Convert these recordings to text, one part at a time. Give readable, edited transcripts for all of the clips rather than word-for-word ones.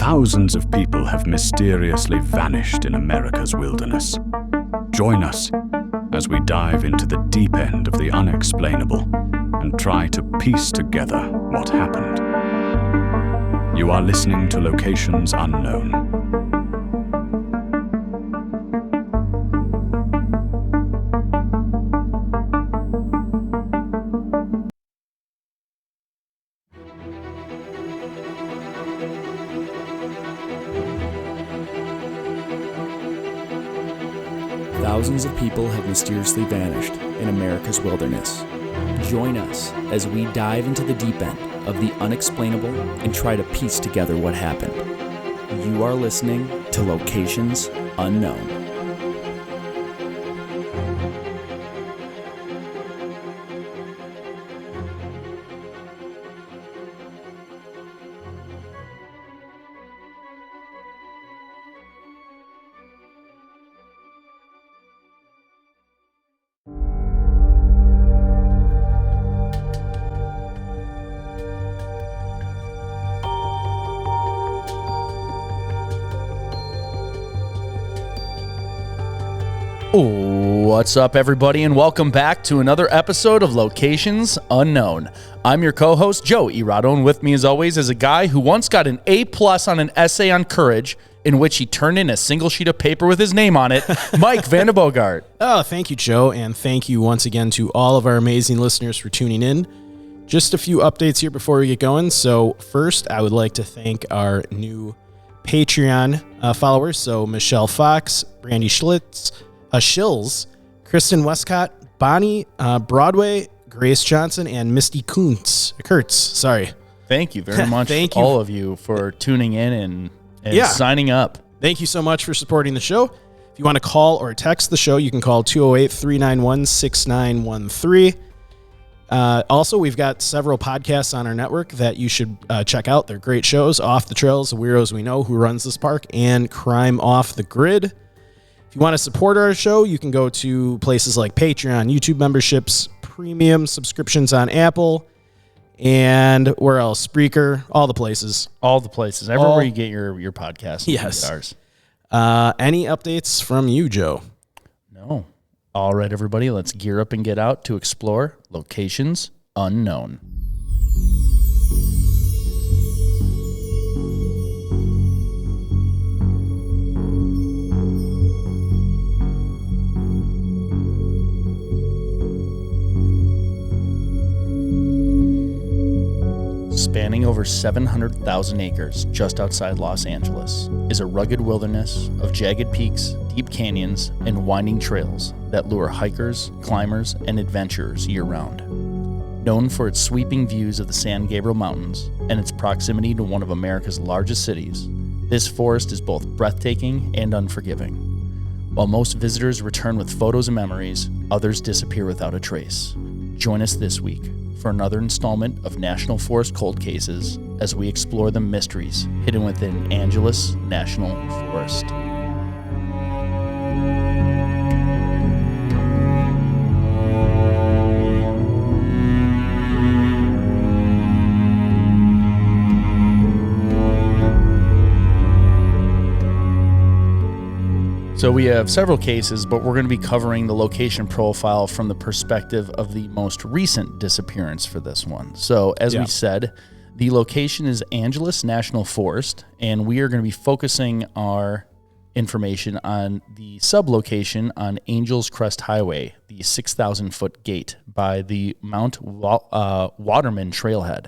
Thousands of people have mysteriously vanished in America's wilderness. Join us as we dive into the deep end of the unexplainable and try to piece together what happened. You are listening to Locations Unknown. Thousands of people have mysteriously vanished in America's wilderness. Join us as we dive into the deep end of the unexplainable and try to piece together what happened. You are listening to Locations Unknown. What's up, everybody, and welcome back to another episode of Locations Unknown. I'm your co-host, Joe Irado, and with me, as always, is a guy who once got an A+ on an essay on courage, in which he turned in a single sheet of paper with his name on it, Mike Vandebogart. Oh, thank you, Joe, and thank you once again to all of our amazing listeners for tuning in. Just a few updates here before we get going. So first, I would like to thank our new Patreon followers. So Michelle Fox, Brandy Schlitz, Shills, Kristen Westcott, Bonnie Broadway, Grace Johnson, and Misty Kurtz. Sorry. Thank you very much, Thank you. all of you, for tuning in and signing up. Thank you so much for supporting the show. If you want to call or text the show, you can call 208-391-6913. Also, we've got several podcasts on our network that you should check out. They're great shows: Off the Trails, The Weirdos We Know, Who Runs This Park, and Crime Off the Grid. If you want to support our show, you can go to places like Patreon, YouTube memberships, premium subscriptions on Apple, and where else? Spreaker, all the places. All the places. Everywhere you get your podcast. Yes. Ours. Any updates from you, Joe? No. All right, everybody, let's gear up and get out to explore Locations Unknown. Spanning over 700,000 acres just outside Los Angeles is a rugged wilderness of jagged peaks, deep canyons, and winding trails that lure hikers, climbers, and adventurers year-round. Known for its sweeping views of the San Gabriel Mountains and its proximity to one of America's largest cities, this forest is both breathtaking and unforgiving. While most visitors return with photos and memories, others disappear without a trace. Join us this week for another installment of National Forest Cold Cases as we explore the mysteries hidden within Angeles National Forest. So we have several cases, but we're going to be covering the location profile from the perspective of the most recent disappearance for this one. So as we said, the location is Angeles National Forest, and we are going to be focusing our information on the sublocation on Angel's Crest Highway, the 6,000-foot gate by the Mount Waterman Trailhead.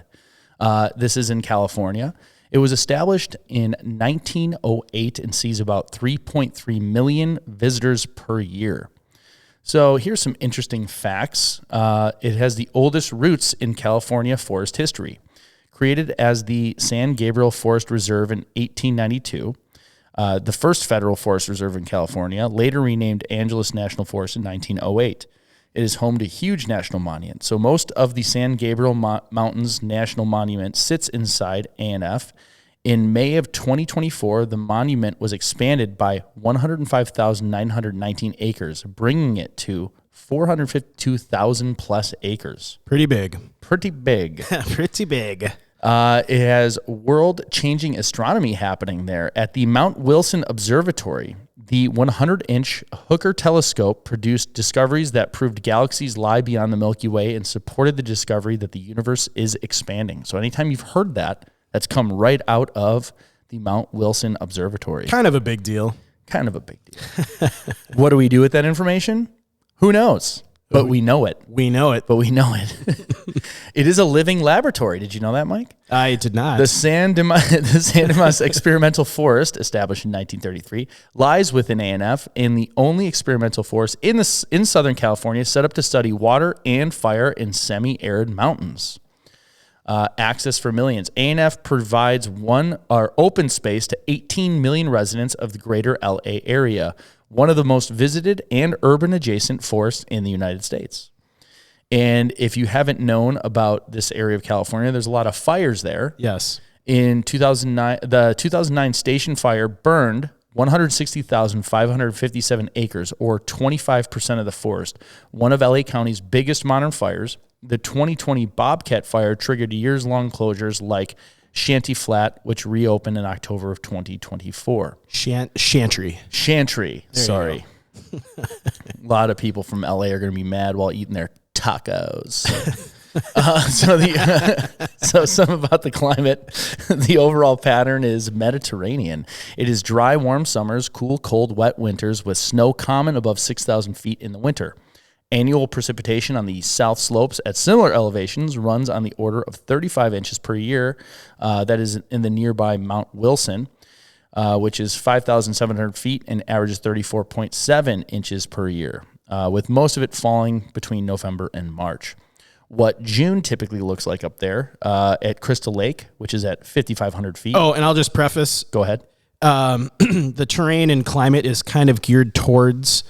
This is in California. It was established in 1908 and sees about 3.3 million visitors per year. So here's some interesting facts. It has the oldest roots in California forest history. Created as the San Gabriel Forest Reserve in 1892, the first federal forest reserve in California, later renamed Angeles National Forest in 1908. It is home to huge national monuments. So most of the San Gabriel Mountains National Monument sits inside ANF. In May of 2024, the monument was expanded by 105,919 acres, bringing it to 452,000 plus acres. Pretty big. Pretty big. Pretty big. It has world-changing astronomy happening there. At the Mount Wilson Observatory, the 100-inch Hooker telescope produced discoveries that proved galaxies lie beyond the Milky Way and supported the discovery that the universe is expanding. So anytime you've heard that, that's come right out of the Mount Wilson Observatory. Kind of a big deal. Kind of a big deal. What do we do with that information? Who knows? But we know it. We know it. But we know it. It is a living laboratory. Did you know that, Mike? I did not. The San Dimas Experimental Forest, established in 1933, lies within ANF and the only experimental forest in Southern California set up to study water and fire in semi-arid mountains. Access for millions. ANF provides open space to 18 million residents of the greater LA area, one of the most visited and urban adjacent forests in the United States. And if you haven't known about this area of California, there's a lot of fires there. Yes. In 2009, the 2009 station fire burned 160,557 acres, or 25% of the forest, one of LA County's biggest modern fires. The 2020 Bobcat fire triggered years-long closures like Shanty Flat, which reopened in October of 2024. Chantry. Sorry. A lot of people from LA are going to be mad while eating their tacos. So some about the climate. The overall pattern is Mediterranean. It is dry, warm summers, cool, cold, wet winters with snow common above 6,000 feet in the winter. Annual precipitation on the south slopes at similar elevations runs on the order of 35 inches per year. That is in the nearby Mount Wilson, which is 5,700 feet and averages 34.7 inches per year, with most of it falling between November and March. What June typically looks like up there at Crystal Lake, which is at 5,500 feet. Oh, and I'll just preface. Go ahead. The terrain and climate is kind of geared towards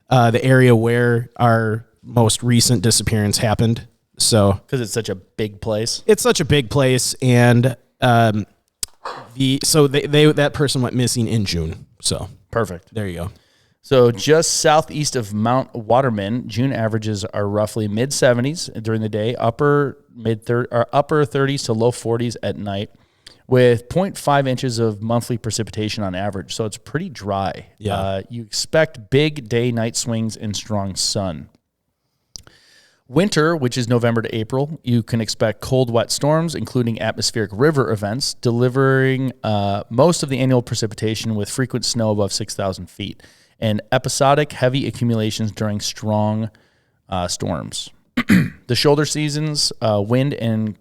the area where our most recent disappearance happened. So, because it's such a big place. It's such a big place, and that person went missing in June. So perfect. There you go. So just southeast of Mount Waterman, June averages are roughly mid 70s during the day, upper 30s to low 40s at night, with 0.5 inches of monthly precipitation on average. So it's pretty dry. Yeah. You expect big day-night swings and strong sun. Winter, which is November to April, you can expect cold, wet storms, including atmospheric river events, delivering most of the annual precipitation with frequent snow above 6,000 feet, and episodic heavy accumulations during strong storms. The shoulder seasons, wind and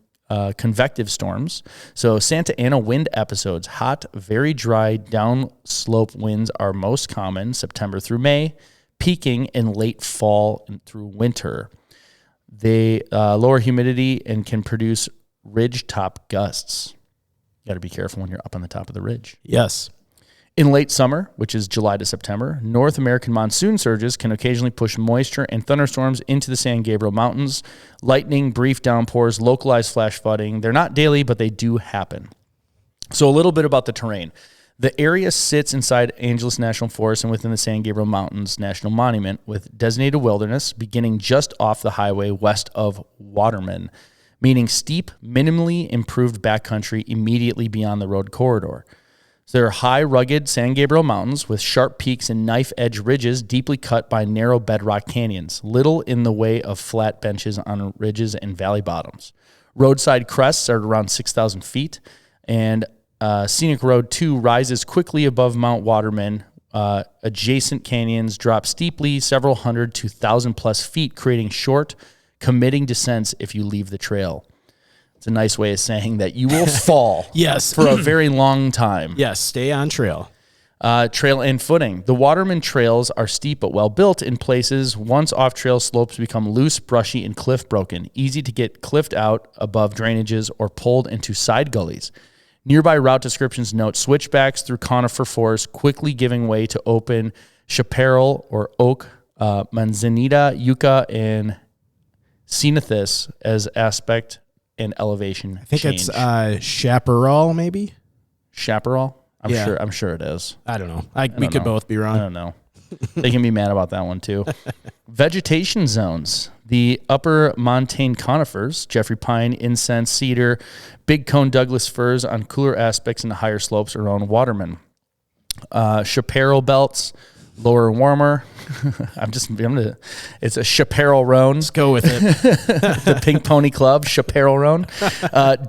convective storms. So Santa Ana wind episodes, hot, very dry downslope winds are most common September through May, peaking in late fall and through winter. They lower humidity and can produce ridge top gusts. You got to be careful when you're up on the top of the ridge. Yes. In late summer, which is July to September, North American monsoon surges can occasionally push moisture and thunderstorms into the San Gabriel Mountains. Lightning, brief downpours, localized flash flooding. They're not daily, but they do happen. So a little bit about the terrain. The area sits inside Angeles National Forest and within the San Gabriel Mountains National Monument with designated wilderness beginning just off the highway west of Waterman, meaning steep, minimally improved backcountry immediately beyond the road corridor. So there are high, rugged San Gabriel Mountains with sharp peaks and knife-edge ridges deeply cut by narrow bedrock canyons, little in the way of flat benches on ridges and valley bottoms. Roadside crests are around 6,000 feet, and Scenic Road 2 rises quickly above Mount Waterman. Adjacent canyons drop steeply several hundred to 1,000-plus feet, creating short, committing descents if you leave the trail. It's a nice way of saying that you will fall yes. for a very long time. Yes, stay on trail. Trail and footing. The Waterman trails are steep but well built in places. Once off-trail slopes become loose, brushy, and cliff-broken, easy to get cliffed out above drainages or pulled into side gullies. Nearby route descriptions note switchbacks through conifer forest, quickly giving way to open chaparral or oak, manzanita, yucca, and ceanothus as aspect and elevation I think change. It's chaparral, maybe? Chaparral? Yeah. I'm sure it is. I don't know. We could both be wrong. I don't know. They can be mad about that one too. Vegetation zones. The upper montane conifers, Jeffrey pine, incense, cedar, big cone Douglas firs on cooler aspects in the higher slopes around Waterman. Chaparral belts, lower and warmer. It's a chaparral roan. Let's go with it. The Pink Pony Club, chaparral roan.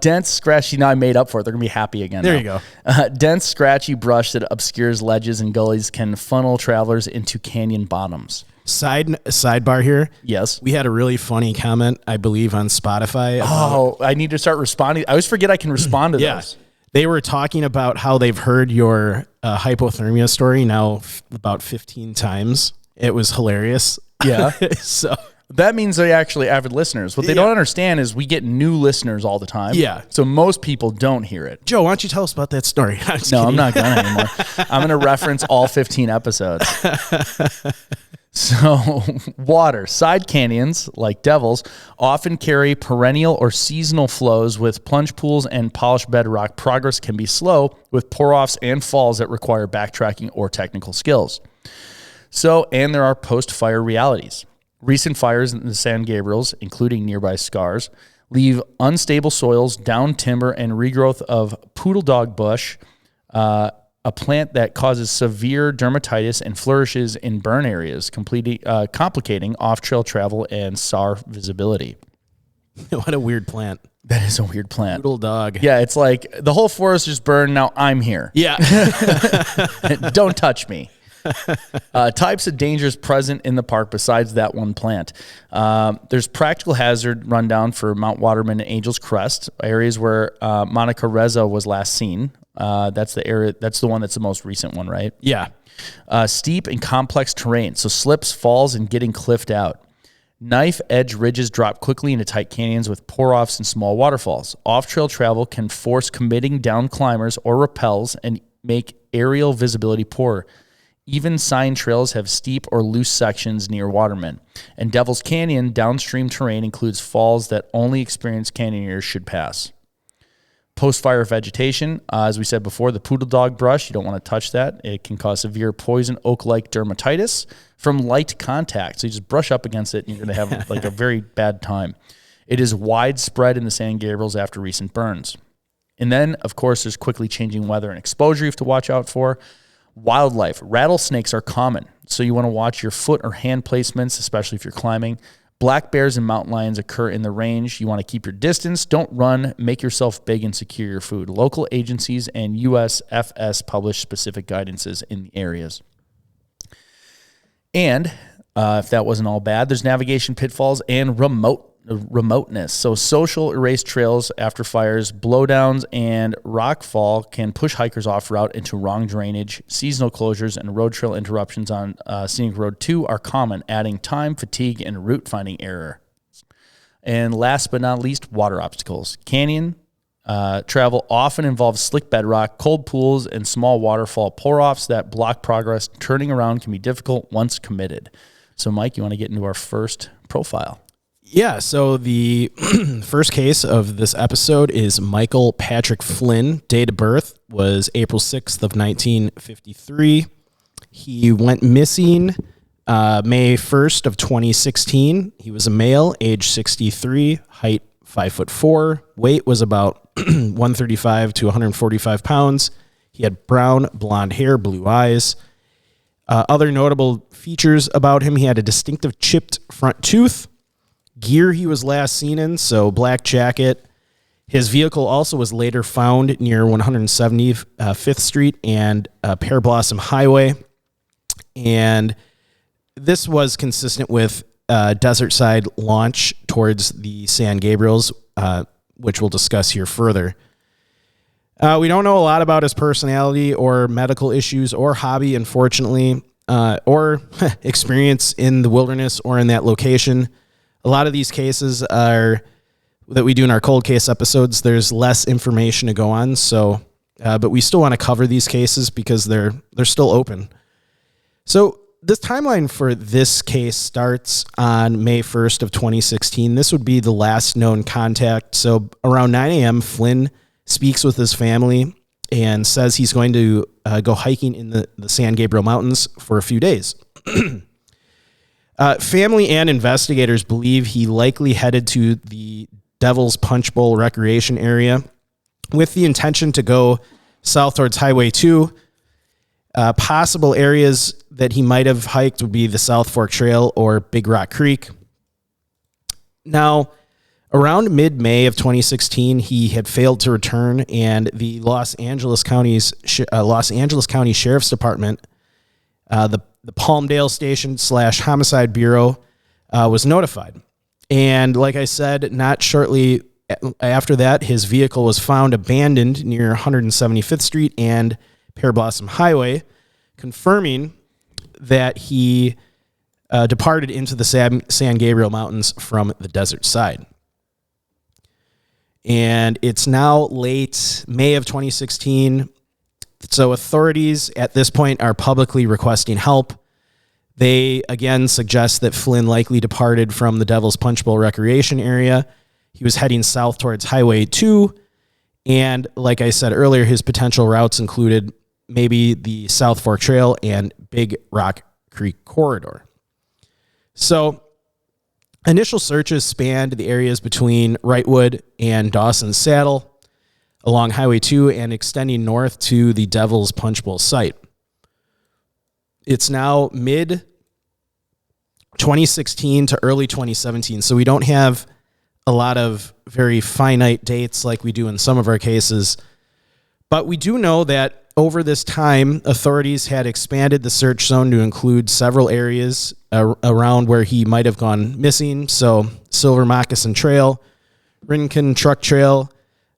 Dense, scratchy. Now I made up for it. They're going to be happy again. There now. you go. Dense, scratchy brush that obscures ledges and gullies can funnel travelers into canyon bottoms. Sidebar here. Yes. We had a really funny comment, I believe, on Spotify. I need to start responding. I always forget I can respond to those. They were talking about how they've heard your hypothermia story now about 15 times. It was hilarious. Yeah. So that means they're actually avid listeners. What they don't understand is we get new listeners all the time. Yeah. So most people don't hear it. Joe, why don't you tell us about that story? I'm not going to anymore. I'm going to reference all 15 episodes. So water, side canyons, like Devils, often carry perennial or seasonal flows. With plunge pools and polished bedrock, progress can be slow with pour-offs and falls that require backtracking or technical skills. And there are post-fire realities. Recent fires in the San Gabriels, including nearby scars, leave unstable soils, down timber, and regrowth of poodle dog bush, a plant that causes severe dermatitis and flourishes in burn areas, complicating off-trail travel and SAR visibility. What a weird plant. That is a weird plant. Poodle dog. Yeah, it's like the whole forest just burned, now I'm here. Yeah. Don't touch me. Types of dangers present in the park besides that one plant. There's practical hazard rundown for Mount Waterman and Angel's Crest, areas where Monica Reza was last seen. That's the area. That's the one that's the most recent one, right? Yeah. Steep and complex terrain, so slips, falls, and getting cliffed out. Knife edge ridges drop quickly into tight canyons with pour-offs and small waterfalls. Off-trail travel can force committing down climbers or rappels and make aerial visibility poor. Even sign trails have steep or loose sections near Waterman. And Devil's Canyon downstream terrain includes falls that only experienced canyoneers should pass. Post-fire vegetation, as we said before, the poodle dog brush, you don't want to touch that. It can cause severe poison oak-like dermatitis from light contact. So you just brush up against it and you're going to have like a very bad time. It is widespread in the San Gabriels after recent burns. And then, of course, there's quickly changing weather and exposure you have to watch out for. Wildlife. Rattlesnakes are common, so you want to watch your foot or hand placements, especially if you're climbing. Black bears and mountain lions occur in the range. You want to keep your distance. Don't run. Make yourself big and secure your food. Local agencies and USFS publish specific guidances in the areas. And if that wasn't all bad, there's navigation pitfalls and remoteness. So social erased trails after fires, blowdowns, and rockfall can push hikers off route into wrong drainage. Seasonal closures and road trail interruptions on Scenic Road 2 are common, adding time, fatigue, and route finding error. And last but not least, water obstacles. Canyon travel often involves slick bedrock, cold pools, and small waterfall pour-offs that block progress. Turning around can be difficult once committed. So, Mike, you want to get into our first profile? Yeah, so the first case of this episode is Michael Patrick Flynn. Date of birth was April 6th of 1953. He went missing May 1st of 2016. He was a male, age 63, height 5'4", weight was about 135 to 145 pounds. He had brown, blonde hair, blue eyes. Other notable features about him, he had a distinctive chipped front tooth. Gear he was last seen in, so black jacket. His vehicle also was later found near 175th Street and Pear Blossom Highway. And this was consistent with desert side launch towards the San Gabriels, which we'll discuss here further. We don't know a lot about his personality or medical issues or hobby, unfortunately, or experience in the wilderness or in that location. A lot of these cases are that we do in our cold case episodes. There's less information to go on, so but we still want to cover these cases because they're still open. So this timeline for this case starts on May 1st of 2016. This would be the last known contact. So around 9 a.m., Flynn speaks with his family and says he's going to go hiking in the San Gabriel Mountains for a few days. Family and investigators believe he likely headed to the Devil's Punch Bowl recreation area with the intention to go south towards Highway 2. Possible areas that he might have hiked would be the South Fork Trail or Big Rock Creek. Now, around mid-May of 2016, he had failed to return, and the Los Angeles County Sheriff's Department, the Palmdale Station / Homicide Bureau, was notified. And like I said, not shortly after that, his vehicle was found abandoned near 175th Street and Pear Blossom Highway, confirming that he departed into the San Gabriel Mountains from the desert side. And it's now late May of 2016. So authorities at this point are publicly requesting help. They again suggest that Flynn likely departed from the Devil's Punch Bowl recreation area. He was heading south towards Highway 2. And like I said earlier, his potential routes included maybe the South Fork Trail and Big Rock Creek corridor. So initial searches spanned the areas between Wrightwood and Dawson's Saddle along Highway 2 and extending north to the Devil's Punch Bowl site. It's now mid-2016 to early 2017, so we don't have a lot of very finite dates like we do in some of our cases. But we do know that over this time, authorities had expanded the search zone to include several areas around where he might have gone missing. So Silver Moccasin Trail, Rincon Truck Trail,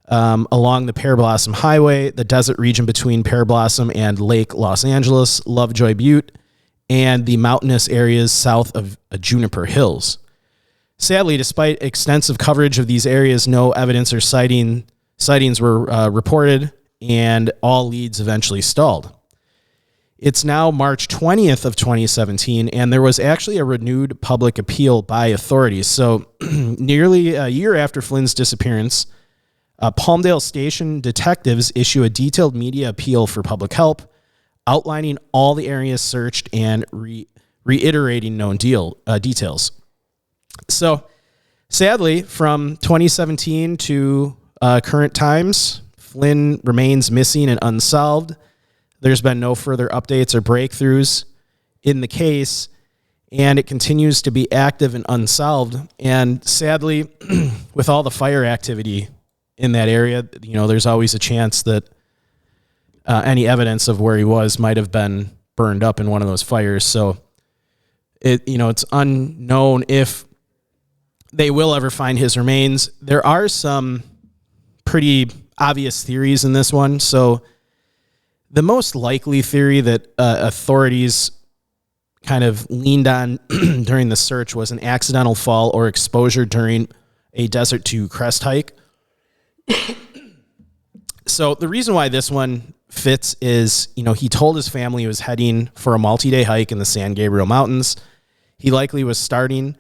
along the Pear Blossom Highway, the desert region between Pear Blossom and Lake Los Angeles, Lovejoy Butte, and the mountainous areas south of Juniper Hills. Sadly, despite extensive coverage of these areas, no evidence or sightings were reported, and all leads eventually stalled. It's now March 20th of 2017, and there was actually a renewed public appeal by authorities. So nearly a year after Flynn's disappearance, Palmdale Station detectives issue a detailed media appeal for public help, outlining all the areas searched and reiterating known details. So sadly, from 2017 to current times, Flynn remains missing and unsolved. There's been no further updates or breakthroughs in the case, and it continues to be active and unsolved. And sadly, with all the fire activity in that area, there's always a chance that any evidence of where he was might have been burned up in one of those fires. So it's unknown if they will ever find his remains. There are some pretty obvious theories in this one. So the most likely theory that authorities kind of leaned on during the search was an accidental fall or exposure during a Desert 2 crest hike. So the reason why this one fits is, he told his family he was heading for a multi-day hike in the San Gabriel Mountains. He likely was starting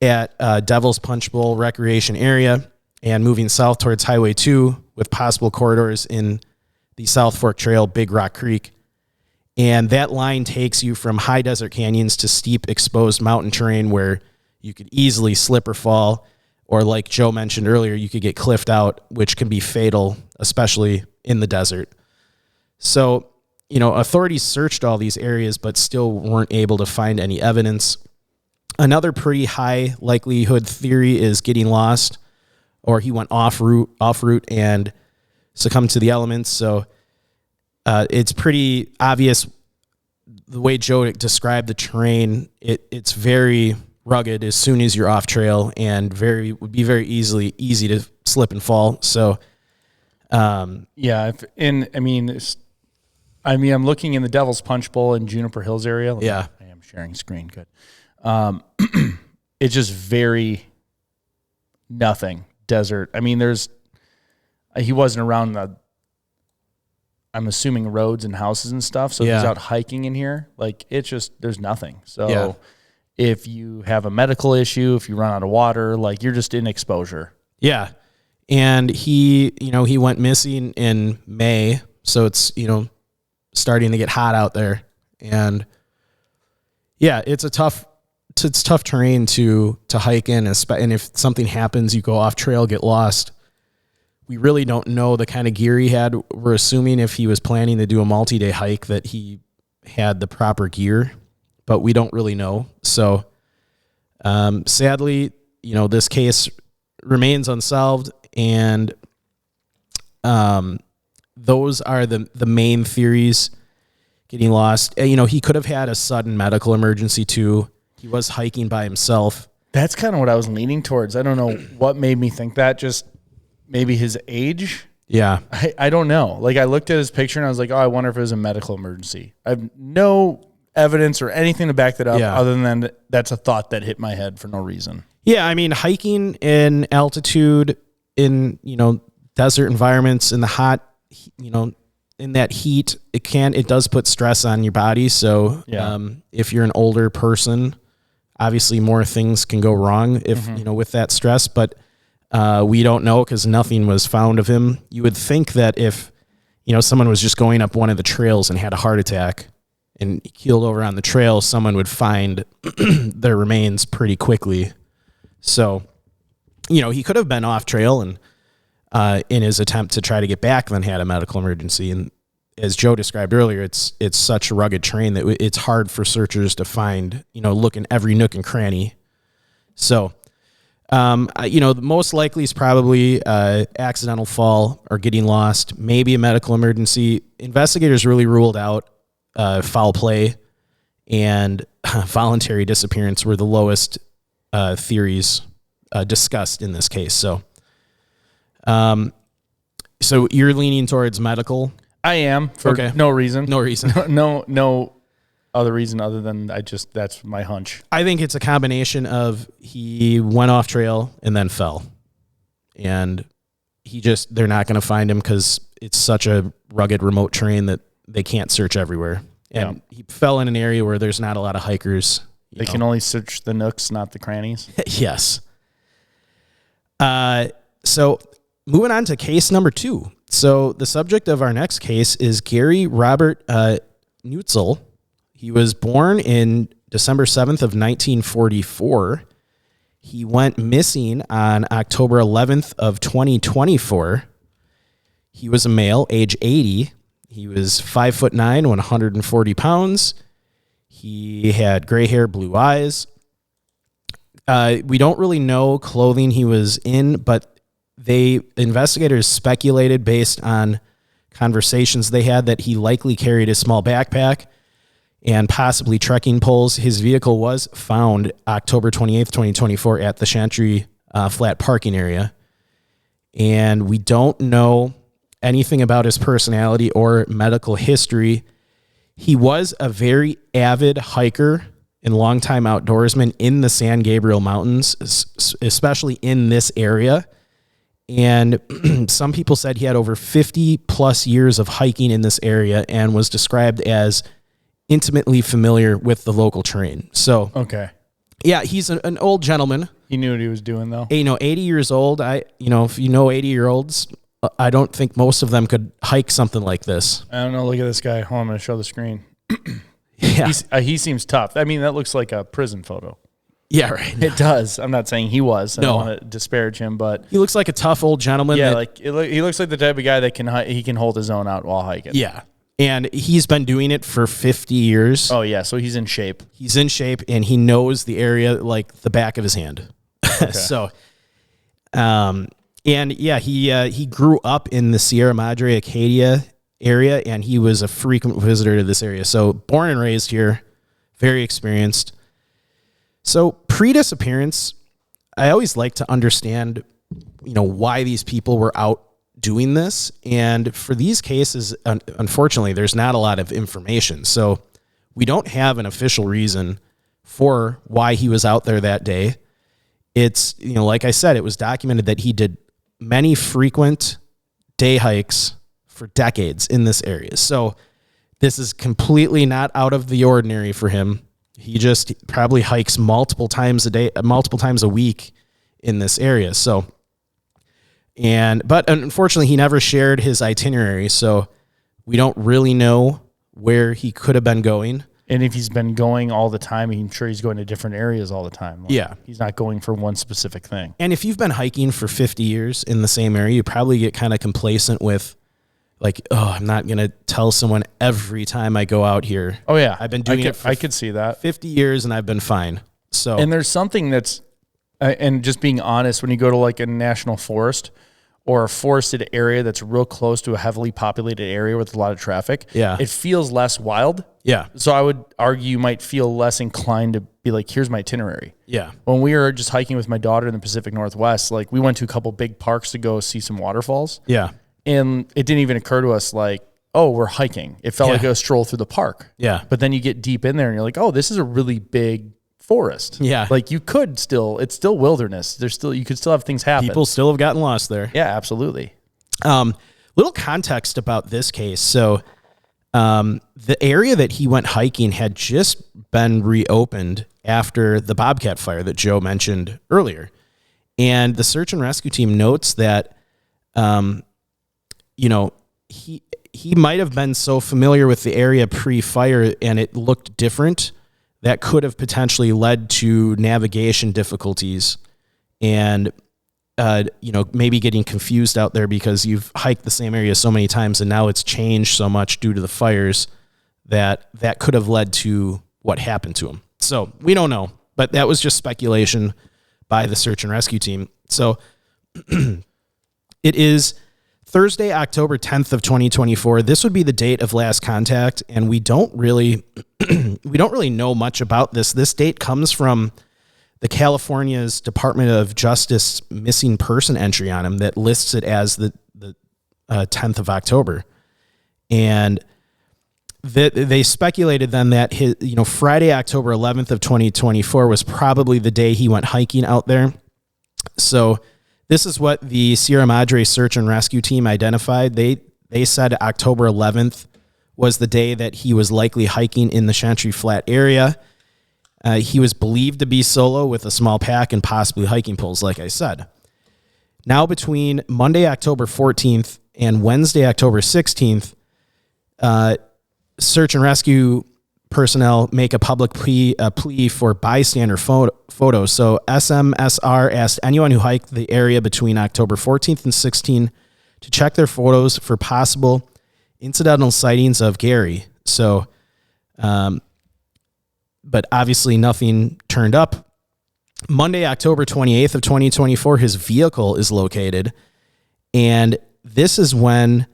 at Devil's Punch Bowl recreation area and moving south towards Highway 2 with possible corridors in the South Fork Trail, Big Rock Creek. And that line takes you from high desert canyons to steep exposed mountain terrain where you could easily slip or fall, or like Joe mentioned earlier, you could get cliffed out, which can be fatal, especially in the desert. So, authorities searched all these areas, but still weren't able to find any evidence. Another pretty high likelihood theory is getting lost, or he went off route and succumbed to the elements. So it's pretty obvious the way Joe described the terrain. It's very rugged as soon as you're off trail, and would be very easy to slip and fall. So I'm looking in the Devil's Punch Bowl in Juniper Hills area. Yeah, I am sharing screen. Good. It's just very nothing desert. He wasn't around I'm assuming roads and houses and stuff. So he's out hiking in here. There's nothing. So if you have a medical issue, if you run out of water, you're just in exposure. Yeah. And he went missing in May. So it's, starting to get hot out there. And yeah, it's a tough it's tough terrain to hike in, and if something happens, you go off trail, get lost. We really don't know the kind of gear he had. We're assuming if he was planning to do a multi-day hike that he had the proper gear, but we don't really know. So sadly, this case remains unsolved, and those are the main theories. Getting lost. He could have had a sudden medical emergency too. He was hiking by himself. That's kind of what I was leaning towards. I don't know what made me think that. Just maybe his age. Yeah. I don't know. Like, I looked at his picture and I was like, oh, I wonder if it was a medical emergency. I have no evidence or anything to back that up other than that's a thought that hit my head for no reason. Yeah. I mean, hiking in altitude in, desert environments in the hot, in that heat, it does put stress on your body. So if you're an older person, obviously more things can go wrong with that stress, but we don't know because nothing was found of him. You would think that if, someone was just going up one of the trails and had a heart attack and keeled over on the trail, someone would find their remains pretty quickly. So, he could have been off trail and in his attempt to try to get back, then had a medical emergency. And as Joe described earlier, it's such a rugged terrain that it's hard for searchers to find, look in every nook and cranny. So, the most likely is probably accidental fall or getting lost, maybe a medical emergency. Investigators really ruled out foul play and voluntary disappearance were the lowest theories discussed in this case. So you're leaning towards medical? I am for no reason. No reason. No other reason other than that's my hunch. I think it's a combination of he went off trail and then fell. And they're not going to find him because it's such a rugged remote terrain that they can't search everywhere. And he fell in an area where there's not a lot of hikers. They can only search the nooks, not the crannies. Yes. So moving on to case number 2. So the subject of our next case is Gary Robert Nuetzel. He was born in December 7th of 1944. He went missing on October 11th of 2024. He was a male, age 80. He was 5'9", 140 pounds. He had gray hair, blue eyes. We don't really know clothing he was in, but investigators speculated based on conversations they had that he likely carried a small backpack and possibly trekking poles. His vehicle was found October 28th, 2024 at the Chantry Flat parking area. And we don't know anything about his personality or medical history. He was a very avid hiker and longtime outdoorsman in the San Gabriel Mountains, especially in this area. And some people said he had over 50 plus years of hiking in this area and was described as intimately familiar with the local terrain. So, yeah, he's an old gentleman. He knew what he was doing, though. 80 years old. If 80-year-olds, I don't think most of them could hike something like this. I don't know. Look at this guy. Hold on, I'm going to show the screen. Yeah. He seems tough. I mean, that looks like a prison photo. Yeah, right. It does. I'm not saying he was. I No. don't want to disparage him, but He looks like a tough old gentleman. yeah, he looks like the type of guy that can hold his own out while hiking. Yeah. And he's been doing it for 50 years. Oh yeah, so he's in shape. He's in shape and he knows the area like the back of his hand. So, and yeah, he grew up in the Sierra Madre Acadia area and he was a frequent visitor to this area. So born and raised here, very experienced. So pre-disappearance, I always like to understand, why these people were out doing this. And for these cases, unfortunately, there's not a lot of information. So we don't have an official reason for why he was out there that day. It's, like I said, it was documented that he did many frequent day hikes for decades in this area. So this is completely not out of the ordinary for him. He just probably hikes multiple times a week in this area. So, but unfortunately he never shared his itinerary. So we don't really know where he could have been going. And if he's been going all the time, I'm sure he's going to different areas all the time. Yeah. He's not going for one specific thing. And if you've been hiking for 50 years in the same area, you probably get kind of complacent with like, oh, I'm not going to tell someone every time I go out here. Oh, yeah. I've been doing it for I could see that. 50 years and I've been fine. So, and there's something that's, and just being honest, when you go to like a national forest or a forested area that's real close to a heavily populated area with a lot of traffic, it feels less wild. Yeah. So I would argue you might feel less inclined to be like, here's my itinerary. Yeah. When we were just hiking with my daughter in the Pacific Northwest, like we went to a couple big parks to go see some waterfalls. Yeah. And it didn't even occur to us like, oh, we're hiking. It felt like a stroll through the park. Yeah. But then you get deep in there and you're like, oh, this is a really big forest. Yeah. Like you could still, it's still wilderness. You could still have things happen. People still have gotten lost there. Yeah, absolutely. Little context about this case. So, the area that he went hiking had just been reopened after the Bobcat fire that Joe mentioned earlier. And the search and rescue team notes that, he might have been so familiar with the area pre-fire and it looked different that could have potentially led to navigation difficulties and, maybe getting confused out there because you've hiked the same area so many times and now it's changed so much due to the fires that could have led to what happened to him. So we don't know, but that was just speculation by the search and rescue team. So it is Thursday, October 10th of 2024. This would be the date of last contact, and we don't really know much about this. This date comes from the California's Department of Justice missing person entry on him that lists it as the 10th of October. And they speculated then that his, Friday, October 11th of 2024 was probably the day he went hiking out there. So this is what the Sierra Madre search and rescue team identified. They said October 11th was the day that he was likely hiking in the Chantry Flat area. He was believed to be solo with a small pack and possibly hiking poles, like I said. Now between Monday, October 14th and Wednesday, October 16th, search and rescue personnel make a public plea for bystander photos. So SMSR asked anyone who hiked the area between October 14th and 16th to check their photos for possible incidental sightings of Gary. So, but obviously nothing turned up. Monday, October 28th of 2024, his vehicle is located. And this is when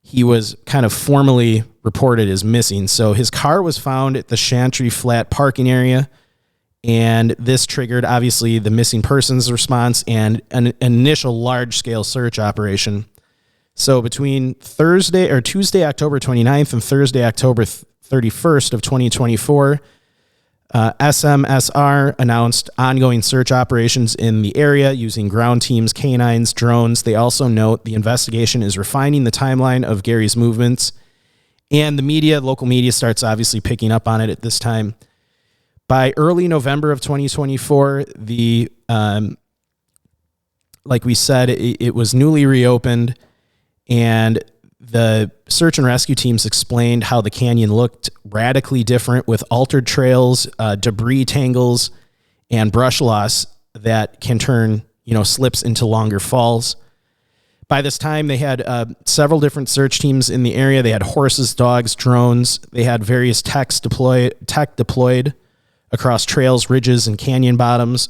he was kind of formally reported as missing. So his car was found at the Chantry Flat parking area, and this triggered, obviously, the missing persons response and an initial large-scale search operation. So between Tuesday, October 29th and Thursday, October 31st of 2024, SMSR announced ongoing search operations in the area using ground teams, canines, drones. They also note the investigation is refining the timeline of Gary's movements, and the local media starts obviously picking up on it at this time. By early November of 2024, like we said, it was newly reopened, and the search and rescue teams explained how the canyon looked radically different with altered trails, debris tangles, and brush loss that can turn, slips into longer falls. By this time, they had several different search teams in the area. They had horses, dogs, drones. They had various tech deployed across trails, ridges, and canyon bottoms.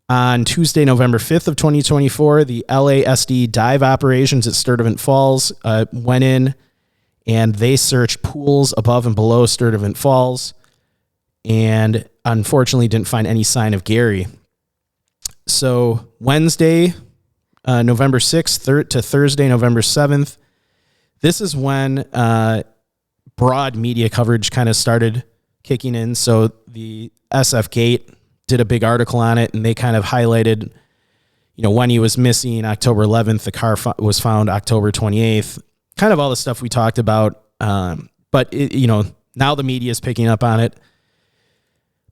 On Tuesday, November 5th of 2024, the LASD dive operations at Sturtevant Falls went in, and they searched pools above and below Sturtevant Falls, and unfortunately didn't find any sign of Gary. So Wednesday, November 6th to Thursday, November 7th, this is when broad media coverage kind of started kicking in. So the SF Gate did a big article on it, and they kind of highlighted, when he was missing, October 11th, the car was found October 28th, kind of all the stuff we talked about. But now the media is picking up on it.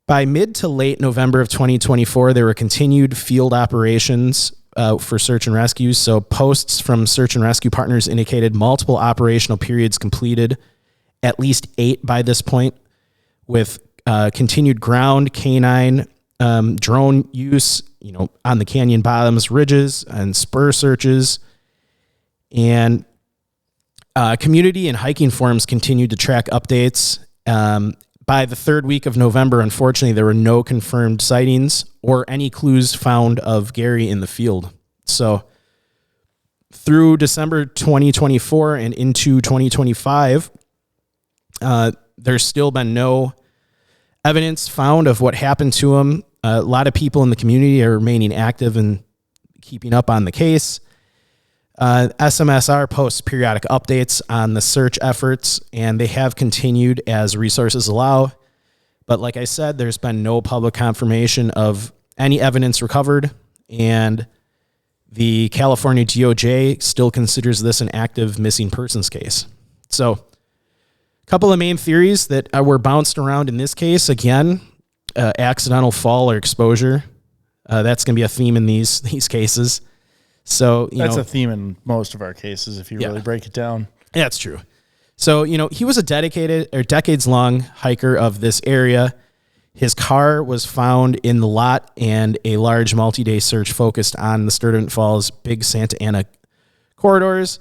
By mid to late November of 2024, there were continued field operations for search and rescue. So posts from search and rescue partners indicated multiple operational periods completed at least 8 by this point, with continued ground, canine, drone use, on the canyon bottoms, ridges, and spur searches. And community and hiking forums continued to track updates. By the 3rd week of November, unfortunately, there were no confirmed sightings or any clues found of Gary in the field. So through December 2024 and into 2025, there's still been no evidence found of what happened to him. A lot of people in the community are remaining active and keeping up on the case. SMSR posts periodic updates on the search efforts, and they have continued as resources allow. But like I said, there's been no public confirmation of any evidence recovered, and the California DOJ still considers this an active missing persons case. So a couple of main theories that were bounced around in this case. Again, accidental fall or exposure. That's going to be a theme in these cases. So that's a theme in most of our cases if you really break it down. Yeah, that's true. So, he was a dedicated or decades-long hiker of this area. His car was found in the lot, and a large multi-day search focused on the Sturtevant Falls Big Santa Ana corridors,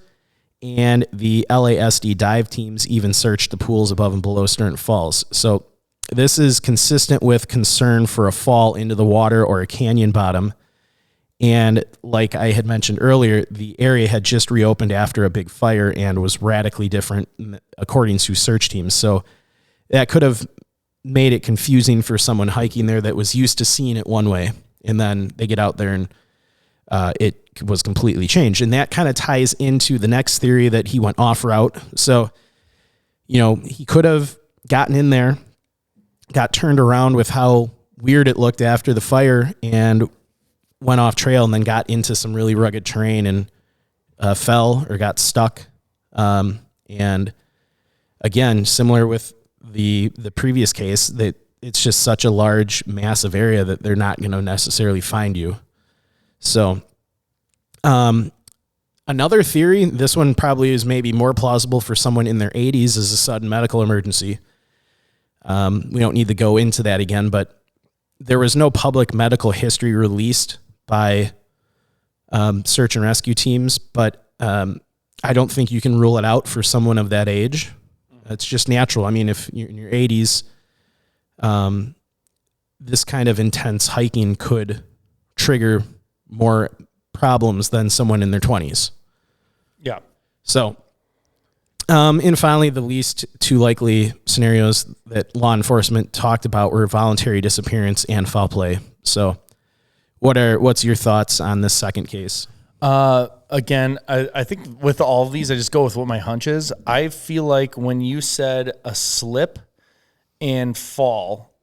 and the LASD dive teams even searched the pools above and below Sturtevant Falls. So this is consistent with concern for a fall into the water or a canyon bottom. And like I had mentioned earlier, the area had just reopened after a big fire and was radically different according to search teams. So that could have made it confusing for someone hiking there that was used to seeing it one way. And then they get out there and it was completely changed. And that kind of ties into the next theory that he went off route. So, he could have gotten in there, got turned around with how weird it looked after the fire, and went off trail and then got into some really rugged terrain and fell or got stuck. And again, similar with the previous case, that it's just such a large, massive area that they're not going to necessarily find you. So another theory, this one probably is maybe more plausible for someone in their 80s, is a sudden medical emergency. We don't need to go into that again, but there was no public medical history released by search and rescue teams, but I don't think you can rule it out for someone of that age. It's just natural. I mean, if you're in your 80s, this kind of intense hiking could trigger more problems than someone in their 20s. Yeah. So, and finally, the least two likely scenarios that law enforcement talked about were voluntary disappearance and foul play. So what's your thoughts on this second case? Again, I think with all of these, I just go with what my hunch is. I feel like when you said a slip and fall,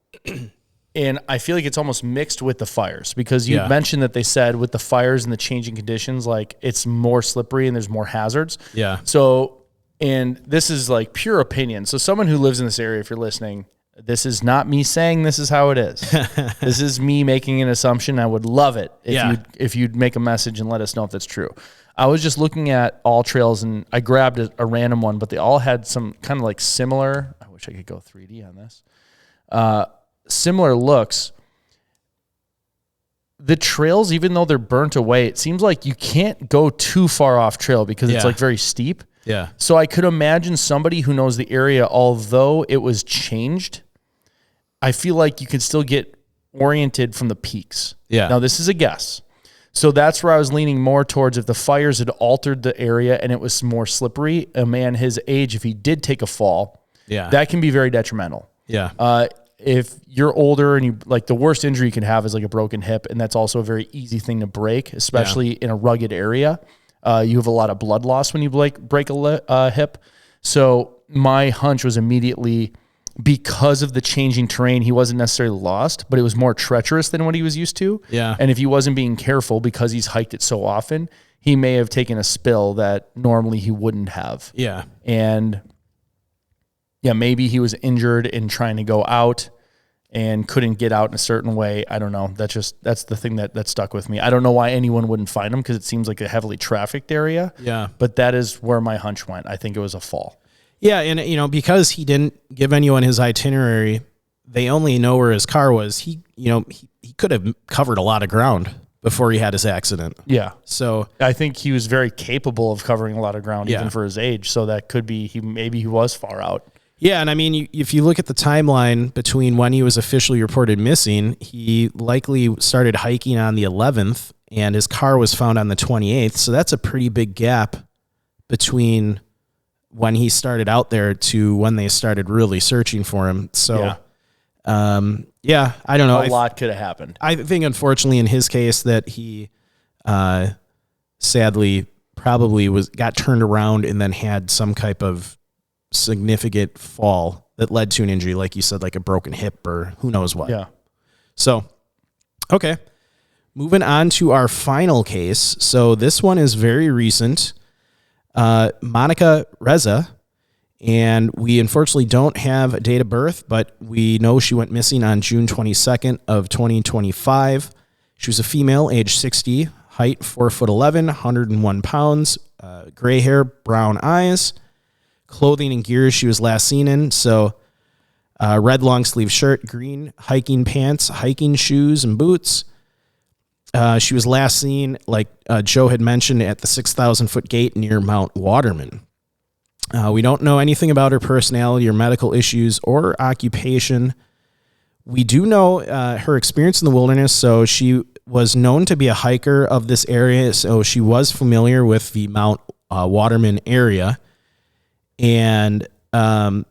and I feel like it's almost mixed with the fires, because you mentioned that they said with the fires and the changing conditions, like it's more slippery and there's more hazards. Yeah. So, and this is like pure opinion. So someone who lives in this area, if you're listening, this is not me saying this is how it is. This is me making an assumption. I would love it if you'd make a message and let us know if that's true. I was just looking at all trails, and I grabbed a random one, but they all had some kind of like similar. I wish I could go 3D on this. Similar looks. The trails, even though they're burnt away, it seems like you can't go too far off trail because it's like very steep. Yeah. So I could imagine somebody who knows the area, although it was changed, I feel like you can still get oriented from the peaks. Yeah. Now, this is a guess. So that's where I was leaning more towards. If the fires had altered the area and it was more slippery, a man his age, if he did take a fall, that can be very detrimental. Yeah. If you're older and you like, the worst injury you can have is like a broken hip, and that's also a very easy thing to break, especially in a rugged area. You have a lot of blood loss when you break a hip. So my hunch was immediately, because of the changing terrain, he wasn't necessarily lost, but it was more treacherous than what he was used to. Yeah. And if he wasn't being careful because he's hiked it so often, he may have taken a spill that normally he wouldn't have. Yeah. And maybe he was injured in trying to go out and couldn't get out in a certain way. I don't know. That's the thing that stuck with me. I don't know why anyone wouldn't find him, because it seems like a heavily trafficked area. Yeah. But that is where my hunch went. I think it was a fall. Yeah, and because he didn't give anyone his itinerary, they only know where his car was. He could have covered a lot of ground before he had his accident. Yeah. So I think he was very capable of covering a lot of ground even for his age. So that could be maybe he was far out. Yeah, and I mean, if you look at the timeline between when he was officially reported missing, he likely started hiking on the 11th, and his car was found on the 28th. So that's a pretty big gap between when he started out there to when they started really searching for him. So, I don't know. A lot could have happened. I think, unfortunately, in his case, that he sadly probably got turned around and then had some type of significant fall that led to an injury, like you said, like a broken hip or who knows what. Yeah. So, okay. Moving on to our final case. So this one is very recent. Monica Reza, and we unfortunately don't have a date of birth, but we know she went missing on June 22nd of 2025. She was a female, age 60, height 4'11", 101 pounds, gray hair, brown eyes. Clothing and gear she was last seen in. So red long sleeve shirt, green hiking pants, hiking shoes, and boots. She was last seen, like Joe had mentioned, at the 6,000 foot gate near Mount Waterman. We don't know anything about her personality or medical issues or occupation. We do know her experience in the wilderness. So she was known to be a hiker of this area. So she was familiar with the Mount Waterman area. And so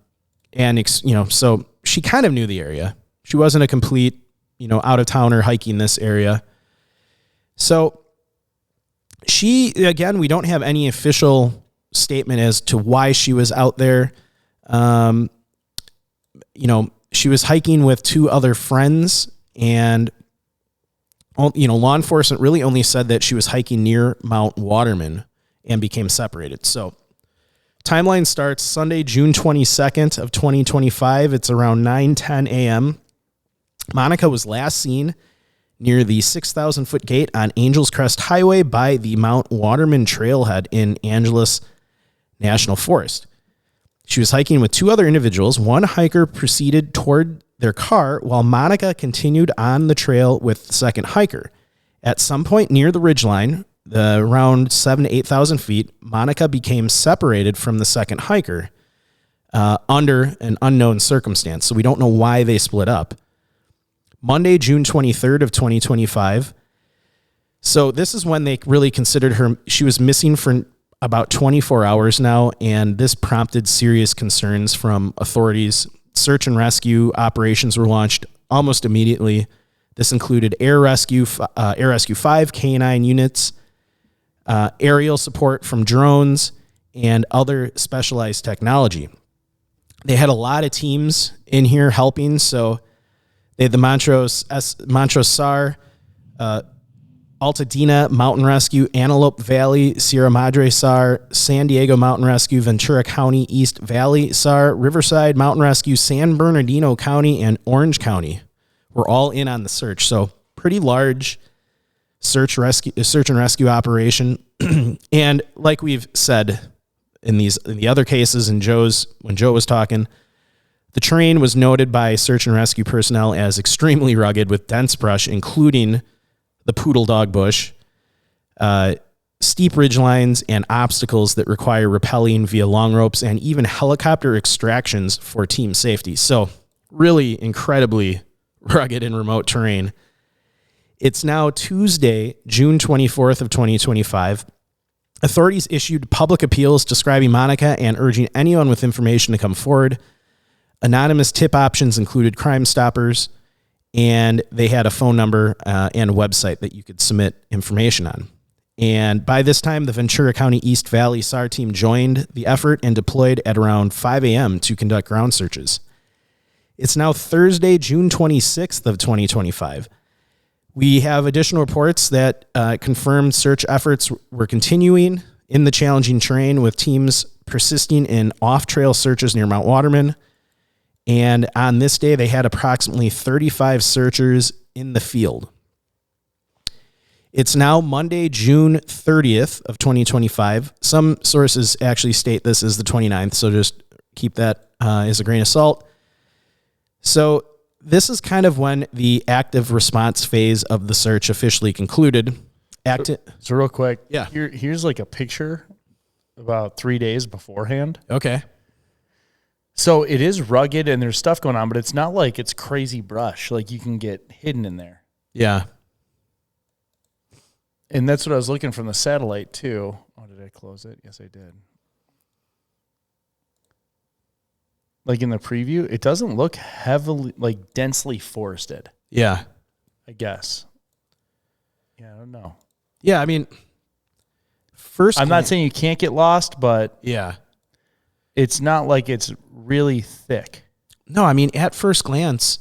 she kind of knew the area. She wasn't a complete, out of towner hiking this area. So she, again, we don't have any official statement as to why she was out there. She was hiking with two other friends, and, law enforcement really only said that she was hiking near Mount Waterman and became separated. So timeline starts Sunday, June 22nd of 2025. It's around 9:10 a.m. Monica was last seen near the 6,000 foot gate on Angels Crest Highway by the Mount Waterman trailhead in Angeles National Forest. She was hiking with two other individuals. One hiker proceeded toward their car while Monica continued on the trail with the second hiker. At some point near the ridgeline, around 7,000 to 8,000 feet, Monica became separated from the second hiker under an unknown circumstance. So we don't know why they split up. Monday, June 23rd of 2025. So this is when they really considered her. She was missing for about 24 hours now, and this prompted serious concerns from authorities. Search and rescue operations were launched almost immediately. This included Air Rescue 5 K-9 units, aerial support from drones, and other specialized technology. They had a lot of teams in here helping. So they had the Montrose SAR, Altadena Mountain Rescue, Antelope Valley, Sierra Madre SAR, San Diego Mountain Rescue, Ventura County East Valley SAR, Riverside Mountain Rescue, San Bernardino County, and Orange County were all in on the search. So pretty large search and rescue operation. And like we've said in the other cases, when Joe was talking, the terrain was noted by search and rescue personnel as extremely rugged with dense brush, including the poodle dog bush, steep ridgelines, and obstacles that require rappelling via long ropes, and even helicopter extractions for team safety. So really incredibly rugged and remote terrain. It's now Tuesday, June 24th of 2025. Authorities issued public appeals describing Monica and urging anyone with information to come forward. Anonymous tip options included Crime Stoppers, and they had a phone number and a website that you could submit information on. And by this time, the Ventura County East Valley SAR team joined the effort and deployed at around 5 a.m. to conduct ground searches. It's now Thursday, June 26th of 2025. We have additional reports that confirmed search efforts were continuing in the challenging terrain, with teams persisting in off-trail searches near Mount Waterman. And on this day, they had approximately 35 searchers in the field. It's now Monday, June 30th of 2025. Some sources actually state this as the 29th, so just keep that as a grain of salt. So this is kind of when the active response phase of the search officially concluded. So real quick, Yeah. Here's like a picture about 3 days beforehand. Okay. So it is rugged and there's stuff going on, but it's not like it's crazy brush. Like you can get hidden in there. Yeah. And that's what I was looking from the satellite too. Oh, did I close it? Yes, I did. Like in the preview, it doesn't look heavily, like densely forested, Yeah. I guess. Yeah, I don't know. Yeah. I mean, first, I'm not saying you can't get lost, but yeah. it's not like it's really thick. No, I mean, at first glance,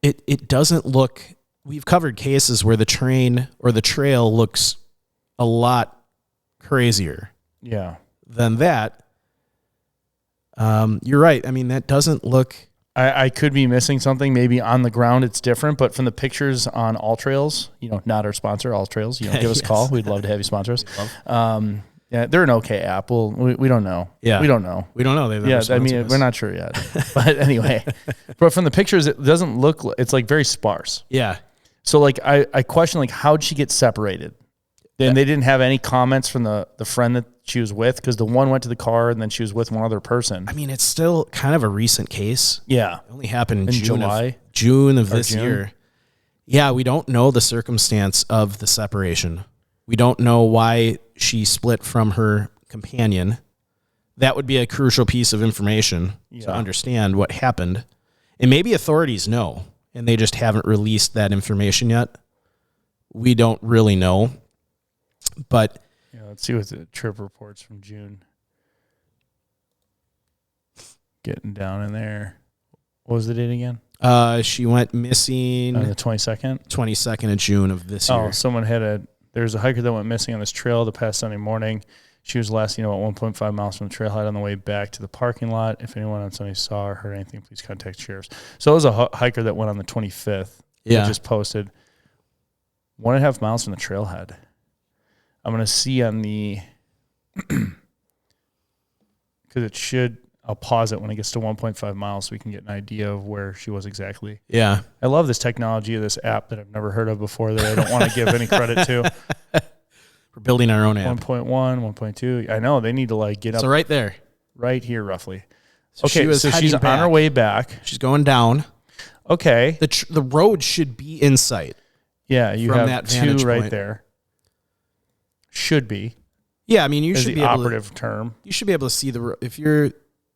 it doesn't look. We've covered cases where the train or the trail looks a lot crazier Yeah. than that. You're right. I mean, that doesn't look. I could be missing something. Maybe on the ground it's different, but from the pictures on All Trails, not our sponsor, All Trails, give us a call. We'd love to have you sponsor us. Yeah, they're an okay app. We don't know. Yeah. We don't know. We don't know. They've Yeah, I mean, we're not sure yet. But anyway, but from the pictures, it doesn't look, it's like very sparse. Yeah. So like I question like how'd she get separated? And they didn't have any comments from the friend that she was with because the one went to the car and then she was with one other person. I mean, it's still kind of a recent case. Yeah. It only happened in June of this year. Yeah, we don't know the circumstance of the separation. We don't know why she split from her companion. That would be a crucial piece of information to understand what happened. And maybe authorities know, and they just haven't released that information yet. We don't really know. But yeah, let's see what the trip reports from June. Getting down in there. What was the date again? She went missing On the 22nd? 22nd of June of this year. Oh, there's a hiker that went missing on this trail the past Sunday morning. She was last, about 1.5 miles from the trailhead on the way back to the parking lot. If anyone on Sunday saw or heard anything, please contact sheriffs. So it was a hiker that went on the 25th. Yeah. That just posted 1.5 miles from the trailhead. I'm going to see on the, because it should, I'll pause it when it gets to 1.5 miles so we can get an idea of where she was exactly. Yeah. I love this technology of this app that I've never heard of before that I don't want to give any credit to. We're building our own app. 1.1, 1.2. I know they need to get up. So right there. Right here, roughly. So okay, so she's on her way back. She's going down. Okay. The road should be in sight. Yeah, you from have that two right point. there. Should be. Yeah, I mean, you should be able operative term. You should be able to see the road.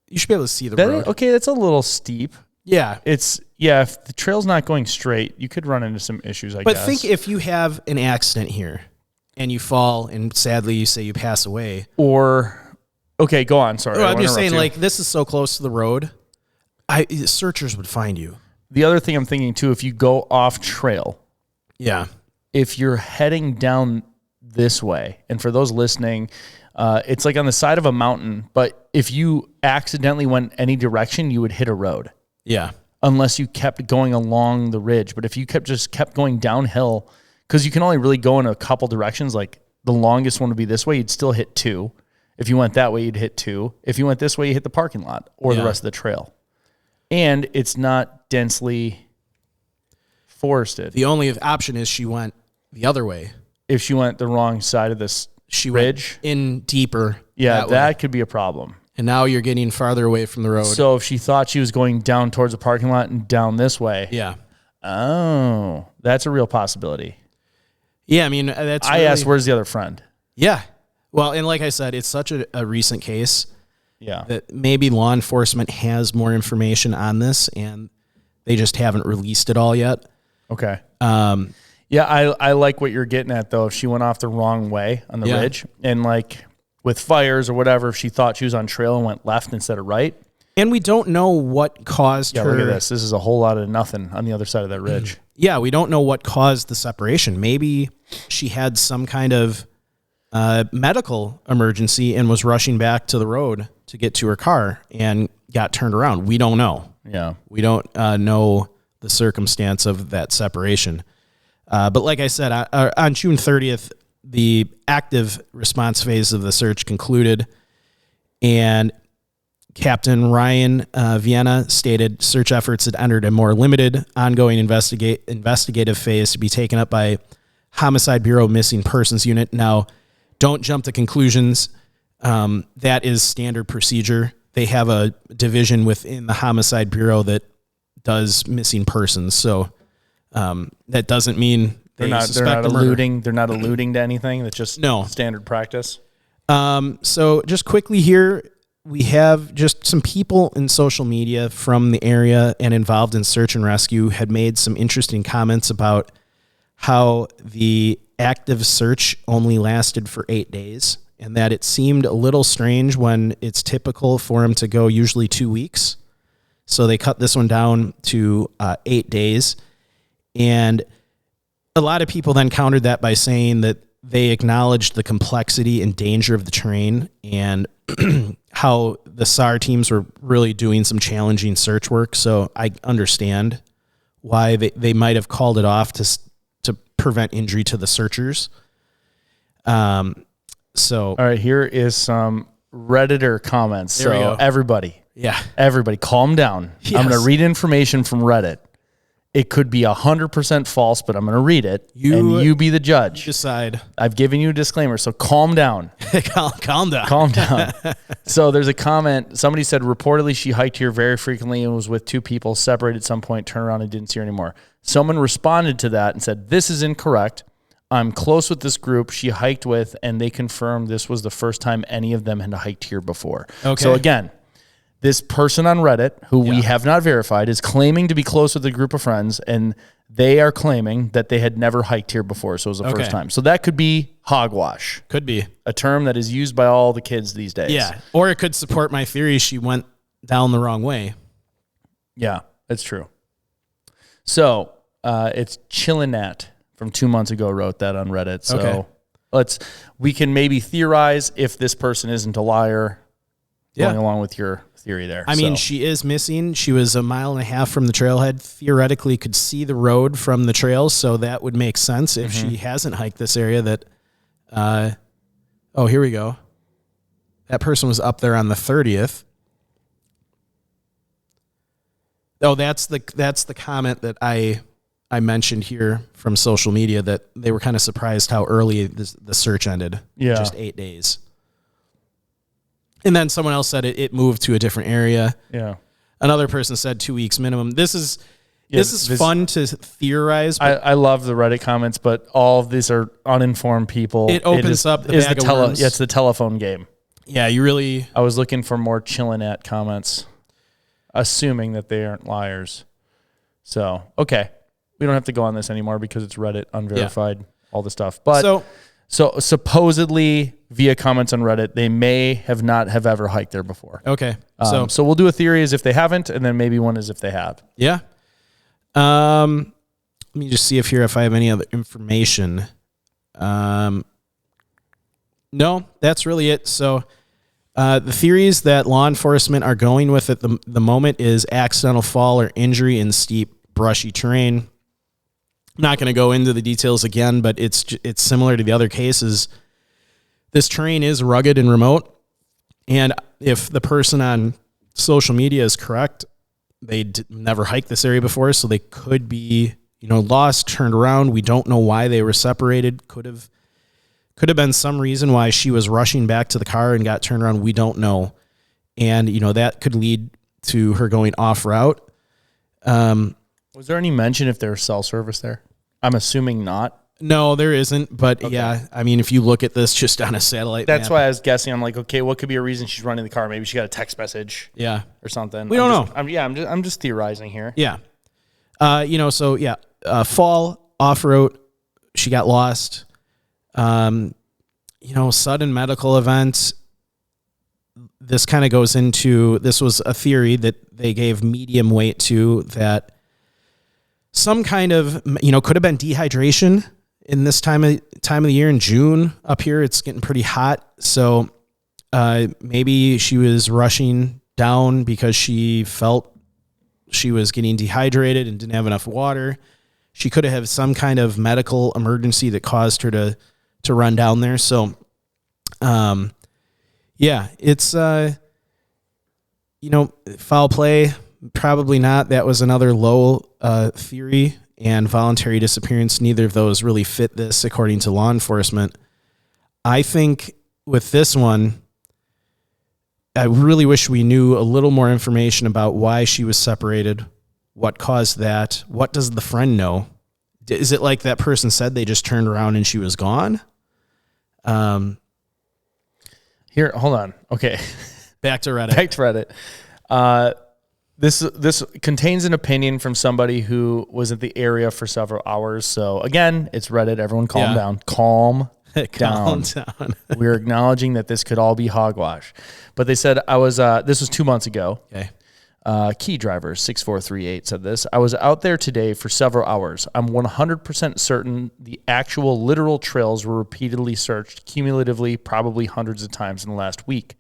You should be able to see the road. Okay, that's a little steep. Yeah. If the trail's not going straight, you could run into some issues, I guess. But think if you have an accident here and you fall and sadly you say you pass away. Okay, go on. Sorry. I'm just saying, this is so close to the road. Searchers would find you. The other thing I'm thinking too, if you go off trail. Yeah. If you're heading down this way, and for those listening, it's like on the side of a mountain, but if you accidentally went any direction, you would hit a road. Yeah. Unless you kept going along the ridge. But if you kept going downhill, because you can only really go in a couple directions, like the longest one would be this way, you'd still hit 2. If you went that way, you'd hit 2. If you went this way, you hit the parking lot or the rest of the trail. And it's not densely forested. The only option is she went the other way. If she went the wrong side of this ridge. Went in deeper. Yeah, that could be a problem. And now you're getting farther away from the road. So if she thought she was going down towards the parking lot and down this way. Yeah. Oh, that's a real possibility. Yeah, I mean, that's I asked, where's the other friend? Yeah. Well, and like I said, it's such a recent case. Yeah. That maybe law enforcement has more information on this and they just haven't released it all yet. Okay. Yeah, I like what you're getting at, though. If she went off the wrong way on the ridge and with fires or whatever, if she thought she was on trail and went left instead of right. And we don't know what caused her. Look at this. This is a whole lot of nothing on the other side of that ridge. Yeah, we don't know what caused the separation. Maybe she had some kind of medical emergency and was rushing back to the road to get to her car and got turned around. We don't know. Yeah. We don't know the circumstance of that separation. But like I said, on June 30th, the active response phase of the search concluded. And Captain Ryan Vienna stated search efforts had entered a more limited, ongoing investigative phase to be taken up by Homicide Bureau Missing Persons Unit. Now, don't jump to conclusions. That is standard procedure. They have a division within the Homicide Bureau that does missing persons. So that doesn't mean they're not alluding. They're not alluding to anything. That's just standard practice. So just quickly here, we have just some people in social media from the area and involved in search and rescue had made some interesting comments about how the active search only lasted for 8 days, and that it seemed a little strange when it's typical for them to go usually 2 weeks. So they cut this one down to 8 days. And a lot of people then countered that by saying that they acknowledged the complexity and danger of the terrain and how the SAR teams were really doing some challenging search work. So I understand why they might have called it off to prevent injury to the searchers. All right, here is some Redditor comments. There we go. Everybody, calm down. Yes. I'm going to read information from Reddit. It could be 100% false, but I'm going to read it, and you be the judge. Decide. I've given you a disclaimer, so calm down. Calm down. Calm down. So there's a comment. Somebody said, reportedly she hiked here very frequently and was with 2 people, separated at some point, turned around and didn't see her anymore. Someone responded to that and said, this is incorrect. I'm close with this group she hiked with, and they confirmed this was the first time any of them had hiked here before. Okay. So again, this person on Reddit, who we have not verified, is claiming to be close with a group of friends, and they are claiming that they had never hiked here before, so it was the first time. So that could be hogwash. Could be. A term that is used by all the kids these days. Yeah, or it could support my theory she went down the wrong way. Yeah, that's true. So it's Chillinat from 2 months ago wrote that on Reddit. So we can maybe theorize if this person isn't a liar, going along with your theory there. I mean, she is missing. She was 1.5 miles from the trailhead. Theoretically, could see the road from the trail, so that would make sense if she hasn't hiked this area. That, here we go. That person was up there on the 30th. Oh, that's the comment that I mentioned here from social media, that they were kind of surprised how early the search ended. Yeah, just 8 days. And then someone else said it moved to a different area. Yeah. Another person said 2 weeks minimum. This is fun to theorize. I love the Reddit comments, but all of these are uninformed people. It opens up the bag of worms. It's the telephone game. Yeah, you really... I was looking for more Chillinat comments, assuming that they aren't liars. So, okay. We don't have to go on this anymore because it's Reddit, unverified, all the stuff. But so supposedly via comments on Reddit, they may have not have ever hiked there before. Okay. So we'll do a theory as if they haven't, and then maybe one as if they have. Yeah. Let me just see if I have any other information. No, that's really it. So the theories that law enforcement are going with at the moment is accidental fall or injury in steep, brushy terrain. I'm not going to go into the details again, but it's similar to the other cases. This terrain is rugged and remote, and if the person on social media is correct, they never hiked this area before, so they could be, lost, turned around. We don't know why they were separated. Could have been some reason why she was rushing back to the car and got turned around. We don't know, and that could lead to her going off route. Was there any mention if there's cell service there? I'm assuming not. No, there isn't. But I mean, if you look at this just on a satellite that's map, why I was guessing. I'm like, okay, what could be a reason she's running the car? Maybe she got a text message. Yeah. Or something. We don't know. I'm just theorizing here. Yeah. Fall, off-road, she got lost. Sudden medical event. This kind of goes into, this was a theory that they gave medium weight to, that some kind of, could have been dehydration in this time of the year in June. Up here, it's getting pretty hot. So maybe she was rushing down because she felt she was getting dehydrated and didn't have enough water. She could have had some kind of medical emergency that caused her to run down there. So, it's foul play, probably not. That was another low theory, and voluntary disappearance. Neither of those really fit this, according to law enforcement. I think with this one, I really wish we knew a little more information about why she was separated, what caused that, what does the friend know? Is it like that person said they just turned around and she was gone? Here, hold on. Okay. Back to Reddit. This contains an opinion from somebody who was at the area for several hours. So again, it's Reddit. Everyone calm down. Calm down. We're acknowledging that this could all be hogwash. But they said this was 2 months ago. Okay. Key driver 6438 said this. I was out there today for several hours. I'm 100% certain the actual literal trails were repeatedly searched, cumulatively, probably hundreds of times in the last week.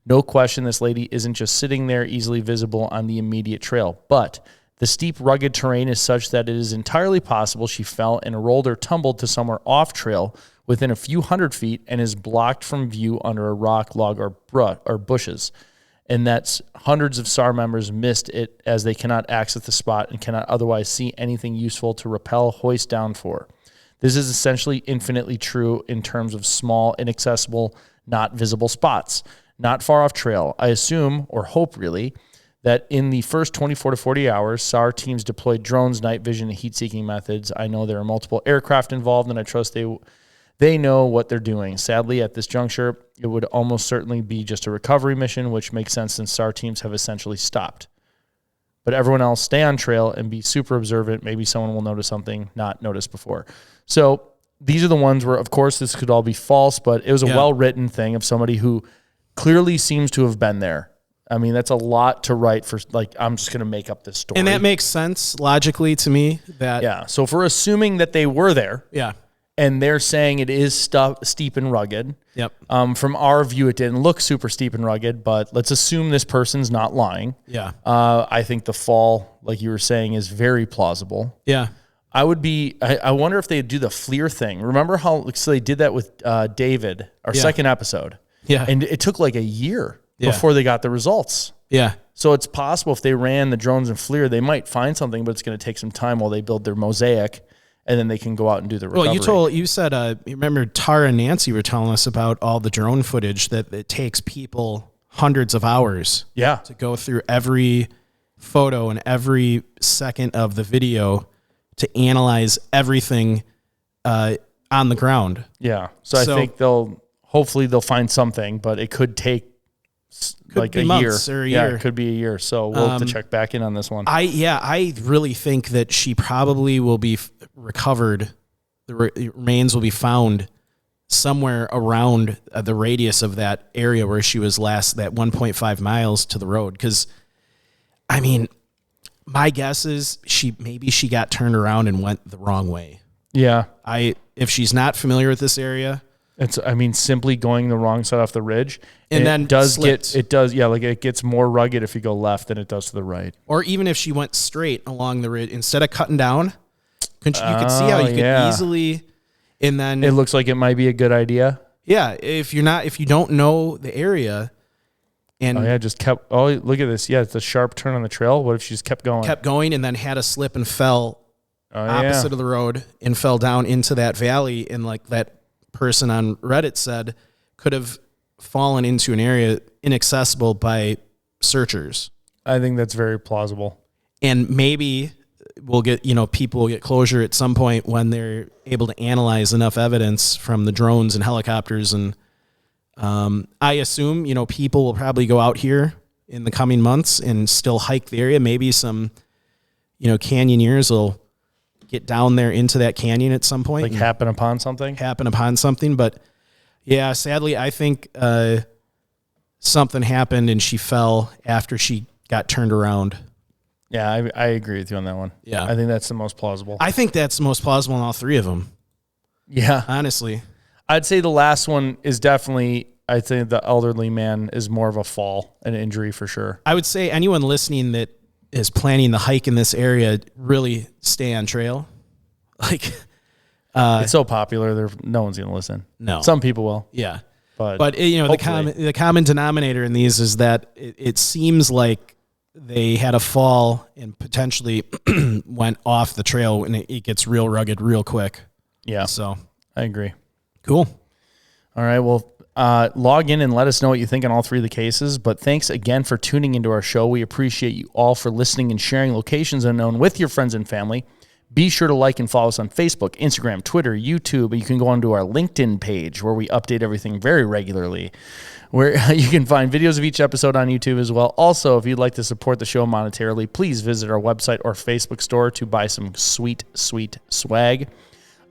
No question this lady isn't just sitting there easily visible on the immediate trail, but the steep, rugged terrain is such that it is entirely possible she fell and rolled or tumbled to somewhere off trail within a few hundred feet and is blocked from view under a rock, log, or bushes. And that's hundreds of SAR members missed it as they cannot access the spot and cannot otherwise see anything useful to rappel, hoist down for. This is essentially infinitely true in terms of small, inaccessible, not visible spots, not far off trail. I assume, or hope really, that in the first 24 to 40 hours, SAR teams deployed drones, night vision, and heat-seeking methods. I know there are multiple aircraft involved, and I trust they know what they're doing. Sadly, at this juncture, it would almost certainly be just a recovery mission, which makes sense since SAR teams have essentially stopped. But everyone else, stay on trail and be super observant. Maybe someone will notice something not noticed before. So these are the ones where, of course, this could all be false, but it was a well-written thing of somebody who clearly seems to have been there. I mean, that's a lot to write for, like, I'm just going to make up this story. And that makes sense logically to me. So if we're assuming that they were there. Yeah. And they're saying it is steep and rugged. Yep. From our view, it didn't look super steep and rugged, but let's assume this person's not lying. Yeah. I think the fall, like you were saying, is very plausible. Yeah. I wonder if they'd do the FLIR thing. Remember how so they did that with David, our second episode? Yeah. And it took like a year before they got the results. Yeah. So it's possible if they ran the drones and FLIR, they might find something, but it's going to take some time while they build their mosaic. And then they can go out and do the recovery. Well, you said, you remember Tara and Nancy were telling us about all the drone footage that it takes people hundreds of hours to go through every photo and every second of the video to analyze everything on the ground. Yeah. So I think hopefully they'll find something, but it could take like a year. Or a year. Yeah, it could be a year. So we'll have to check back in on this one. I really think that she probably will be recovered. The remains will be found somewhere around the radius of that area where she was last, that 1.5 miles to the road. Because, I mean, my guess is she got turned around and went the wrong way. Yeah. If she's not familiar with this area, simply going the wrong side off the ridge, and then it gets more rugged if you go left than it does to the right. Or even if she went straight along the ridge instead of cutting down, you could see how you could easily, and then it looks like it might be a good idea. Yeah, if you don't know the area, and look at this. Yeah, it's a sharp turn on the trail. What if she just kept going, and then had a slip and fell opposite of the road and fell down into that valley, and like that person on Reddit said, could have fallen into an area inaccessible by searchers. I think that's very plausible. And maybe we'll get, people will get closure at some point when they're able to analyze enough evidence from the drones and helicopters. And I assume, people will probably go out here in the coming months and still hike the area. Maybe some, canyoneers will get down there into that canyon at some point. Like happen upon something. But yeah, sadly, I think something happened and she fell after she got turned around. Yeah, I agree with you on that one. Yeah. I think that's the most plausible. I think that's the most plausible in all three of them. Yeah. Honestly. I'd say the last one is definitely, I think the elderly man is more of a fall, an injury for sure. I would say anyone listening that is planning the hike in this area, really stay on trail. Like, it's so popular, no one's going to listen. No. Some people will. Yeah. But the common denominator in these is that it seems like they had a fall and potentially went off the trail, and it gets real rugged real quick. Yeah. So I agree. Cool. All right. Well, log in and let us know what you think on all three of the cases. But thanks again for tuning into our show. We appreciate you all for listening and sharing Locations Unknown with your friends and family. Be sure to like and follow us on Facebook, Instagram, Twitter, YouTube. You can go onto our LinkedIn page where we update everything very regularly, where you can find videos of each episode on YouTube as well. Also, if you'd like to support the show monetarily, please visit our website or Facebook store to buy some sweet, sweet swag.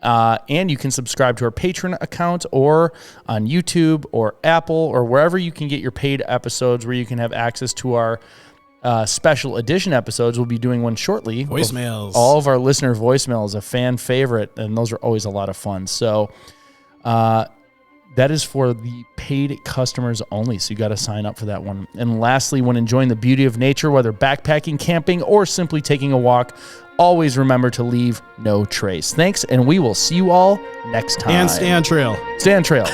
And you can subscribe to our Patreon account or on YouTube or Apple or wherever you can get your paid episodes, where you can have access to our special edition episodes. We'll be doing one shortly. Voicemails. All of our listener voicemails, a fan favorite, and those are always a lot of fun. So that is for the paid customers only, so you got to sign up for that one. And lastly, when enjoying the beauty of nature, whether backpacking, camping, or simply taking a walk, always remember to leave no trace. Thanks, and we will see you all next time. And stay on trail. Stay on trail.